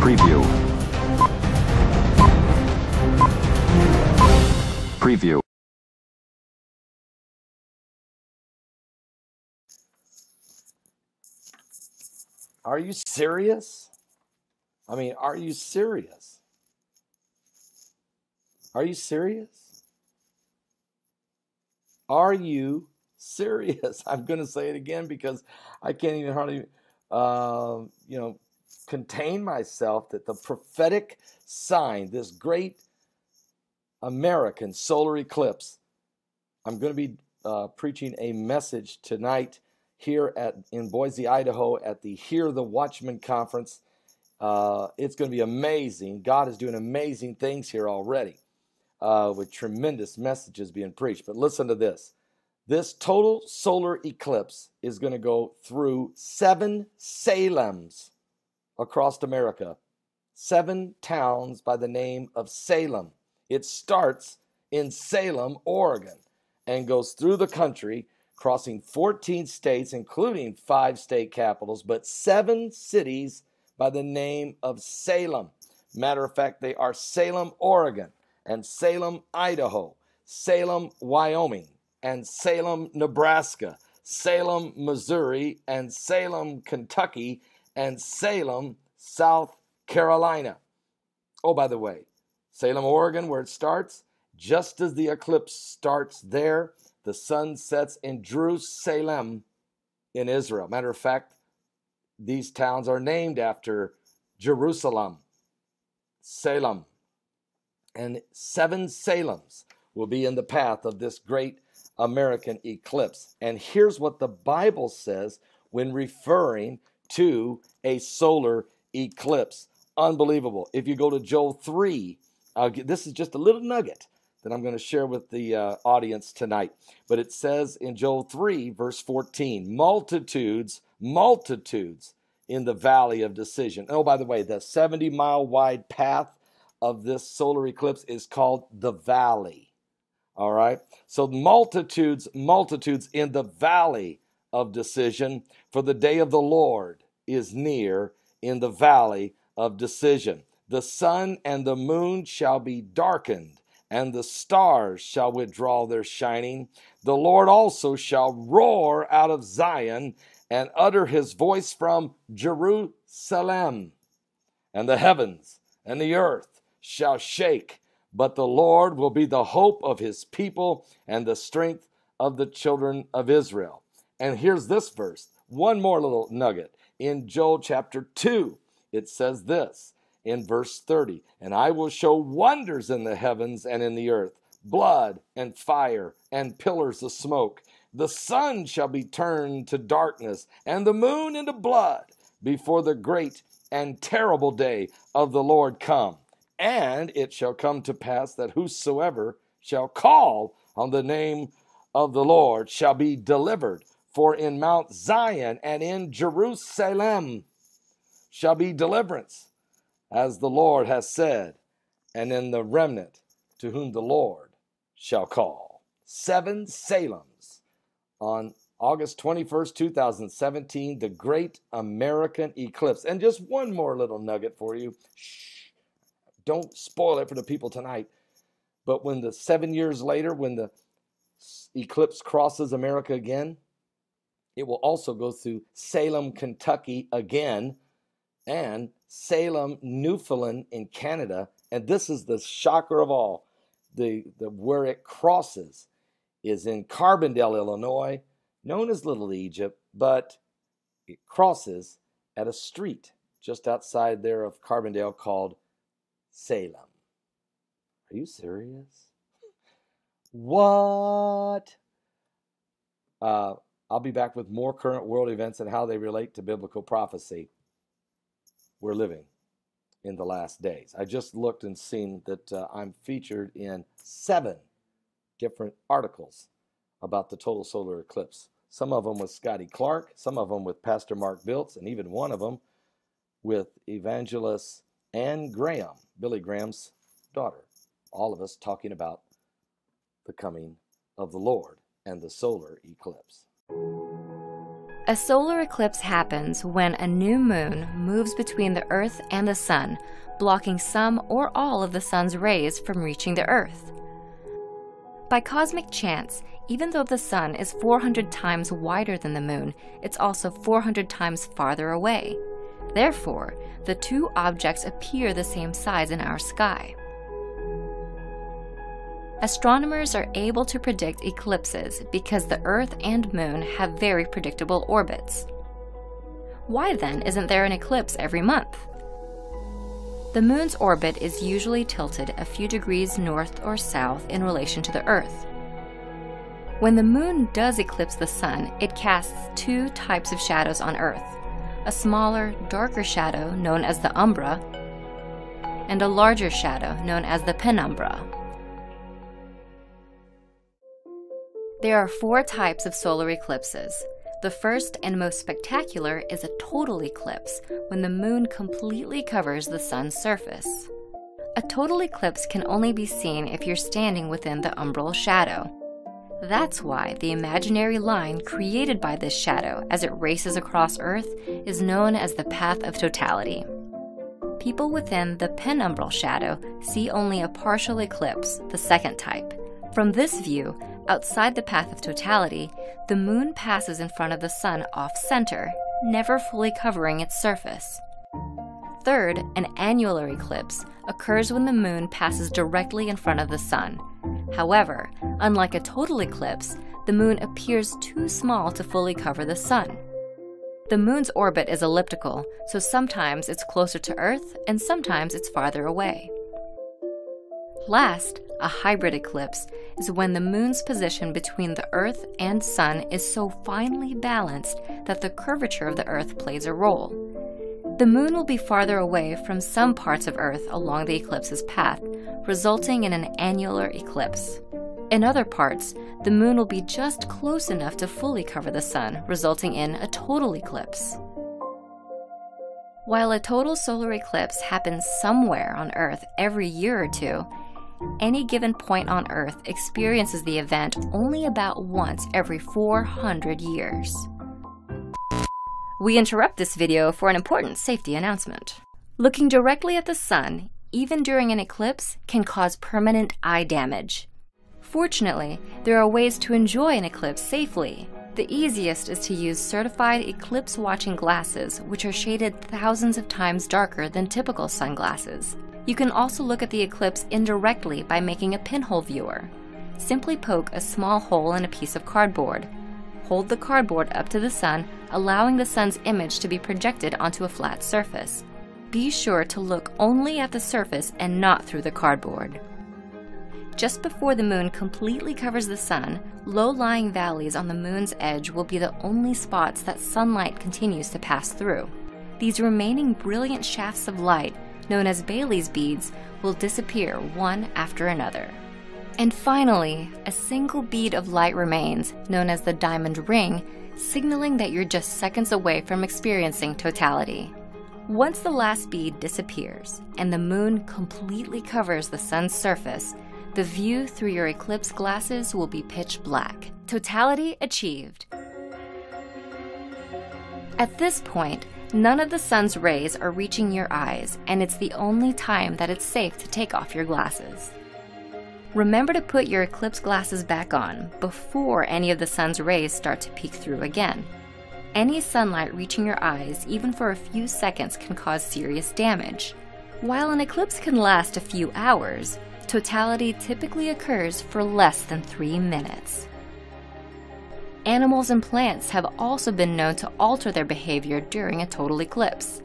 Preview. Preview. Are you serious? I mean, are you serious? Are you serious? Are you serious? I'm going to say it again because I can't even hardly, contain myself that the prophetic sign, this great American solar eclipse, I'm going to be preaching a message tonight here in Boise, Idaho at the Hear the Watchman Conference. It's going to be amazing. God is doing amazing things here already with tremendous messages being preached. But listen to this. This total solar eclipse is going to go through 7 Salems across America. 7 towns by the name of Salem. It starts in Salem, Oregon, and goes through the country, crossing 14 states, including 5 state capitals, but 7 cities by the name of Salem. Matter of fact, they are Salem, Oregon, and Salem, Idaho, Salem, Wyoming, and Salem, Nebraska, Salem, Missouri, and Salem, Kentucky, and Salem, South Carolina. Oh, by the way, Salem, Oregon, where it starts, just as the eclipse starts there, the sun sets in Jerusalem in Israel. Matter of fact, these towns are named after Jerusalem, Salem. And 7 Salems will be in the path of this great American eclipse. And here's what the Bible says when referring to a solar eclipse. Unbelievable. If you go to Joel 3, this is just a little nugget that I'm going to share with the audience tonight. But it says in Joel 3, verse 14, multitudes in the valley of decision. Oh, by the way, the 70-mile wide path of this solar eclipse is called the valley. All right. So multitudes in the valley of decision, for the day of the Lord is near in the valley of decision. The sun and the moon shall be darkened, and the stars shall withdraw their shining. The Lord also shall roar out of Zion and utter his voice from Jerusalem. And the heavens and the earth shall shake, but the Lord will be the hope of his people and the strength of the children of Israel. And here's this verse, one more little nugget. In Joel chapter 2, it says this in verse 30, and I will show wonders in the heavens and in the earth, blood and fire and pillars of smoke. The sun shall be turned to darkness and the moon into blood before the great and terrible day of the Lord come. And it shall come to pass that whosoever shall call on the name of the Lord shall be delivered. For in Mount Zion and in Jerusalem shall be deliverance, as the Lord has said, and in the remnant to whom the Lord shall call. 7 Salems on August 21st, 2017, the great American eclipse. And just one more little nugget for you. Don't spoil it for the people tonight. But when 7 years later, when the eclipse crosses America again, it will also go through Salem, Kentucky again, and Salem, Newfoundland in Canada. And this is the shocker of all. The where it crosses is in Carbondale, Illinois, known as Little Egypt, but it crosses at a street just outside there of Carbondale called Salem. Are you serious? What? I'll be back with more current world events and how they relate to biblical prophecy. We're living in the last days. I just looked and seen that I'm featured in 7 different articles about the total solar eclipse. Some of them with Scotty Clark, some of them with Pastor Mark Biltz, and even one of them with evangelist Ann Graham, Billy Graham's daughter. All of us talking about the coming of the Lord and the solar eclipse. A solar eclipse happens when a new moon moves between the Earth and the Sun, blocking some or all of the Sun's rays from reaching the Earth. By cosmic chance, even though the Sun is 400 times wider than the Moon, it's also 400 times farther away. Therefore, the two objects appear the same size in our sky. Astronomers are able to predict eclipses because the Earth and Moon have very predictable orbits. Why then isn't there an eclipse every month? The Moon's orbit is usually tilted a few degrees north or south in relation to the Earth. When the Moon does eclipse the Sun, it casts two types of shadows on Earth: a smaller, darker shadow known as the umbra, and a larger shadow known as the penumbra. There are four types of solar eclipses. The first and most spectacular is a total eclipse, when the Moon completely covers the Sun's surface. A total eclipse can only be seen if you're standing within the umbral shadow. That's why the imaginary line created by this shadow as it races across Earth is known as the path of totality. People within the penumbral shadow see only a partial eclipse, the second type. From this view, outside the path of totality, the Moon passes in front of the Sun off-center, never fully covering its surface. Third, an annular eclipse occurs when the Moon passes directly in front of the Sun. However, unlike a total eclipse, the Moon appears too small to fully cover the Sun. The Moon's orbit is elliptical, so sometimes it's closer to Earth and sometimes it's farther away. Last, a hybrid eclipse is when the Moon's position between the Earth and Sun is so finely balanced that the curvature of the Earth plays a role. The Moon will be farther away from some parts of Earth along the eclipse's path, resulting in an annular eclipse. In other parts, the Moon will be just close enough to fully cover the Sun, resulting in a total eclipse. While a total solar eclipse happens somewhere on Earth every year or two, any given point on Earth experiences the event only about once every 400 years. We interrupt this video for an important safety announcement. Looking directly at the Sun, even during an eclipse, can cause permanent eye damage. Fortunately, there are ways to enjoy an eclipse safely. The easiest is to use certified eclipse-watching glasses, which are shaded thousands of times darker than typical sunglasses. You can also look at the eclipse indirectly by making a pinhole viewer. Simply poke a small hole in a piece of cardboard. Hold the cardboard up to the Sun, allowing the Sun's image to be projected onto a flat surface. Be sure to look only at the surface and not through the cardboard. Just before the Moon completely covers the Sun, low-lying valleys on the Moon's edge will be the only spots that sunlight continues to pass through. These remaining brilliant shafts of light, known as Bailey's beads, will disappear one after another. And finally, a single bead of light remains, known as the diamond ring, signaling that you're just seconds away from experiencing totality. Once the last bead disappears, and the Moon completely covers the Sun's surface, the view through your eclipse glasses will be pitch black. Totality achieved. At this point, none of the Sun's rays are reaching your eyes, and it's the only time that it's safe to take off your glasses. Remember to put your eclipse glasses back on before any of the Sun's rays start to peek through again. Any sunlight reaching your eyes, even for a few seconds, can cause serious damage. While an eclipse can last a few hours, totality typically occurs for less than 3 minutes. Animals and plants have also been known to alter their behavior during a total eclipse.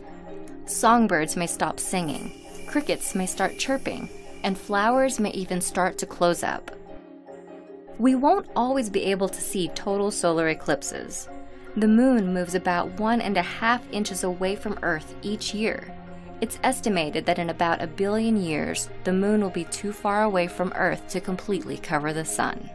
Songbirds may stop singing, crickets may start chirping, and flowers may even start to close up. We won't always be able to see total solar eclipses. The Moon moves about 1.5 inches away from Earth each year. It's estimated that in about 1 billion years, the Moon will be too far away from Earth to completely cover the Sun.